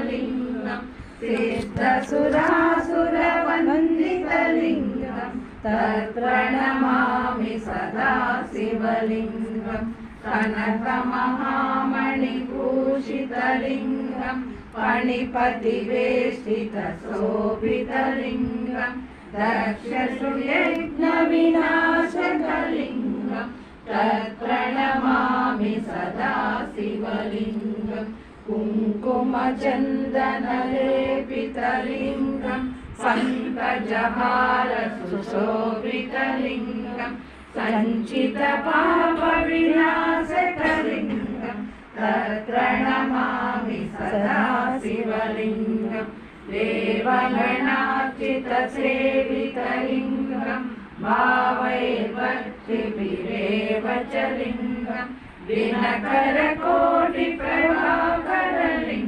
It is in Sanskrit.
लिंगं सिद्धसुरासुरवन्दितलिङ्गं तत्प्रणमामि सदा शिवलिङ्गं कनकमहामणिभूषितलिङ्गं फणिपतिवेष्टितशोभितलिङ्गं दक्षसुयज्ञविनाशकलिङ्गं तत्प्रणमामि सदा शिवलिङ्गं कुङ्कुमचन्दनलेपितलिङ्गं पङ्कजहारसुशोभितलिङ्गं सञ्चितपापविनाशकलिङ्गं तत्प्रणमामि सदा शिवलिङ्गं देवगणार्चितसेवितलिङ्गं भावैर्भक्तिभिरेव च लिङ्गं दिनकरकोटिप्रभाकरलिङ्गं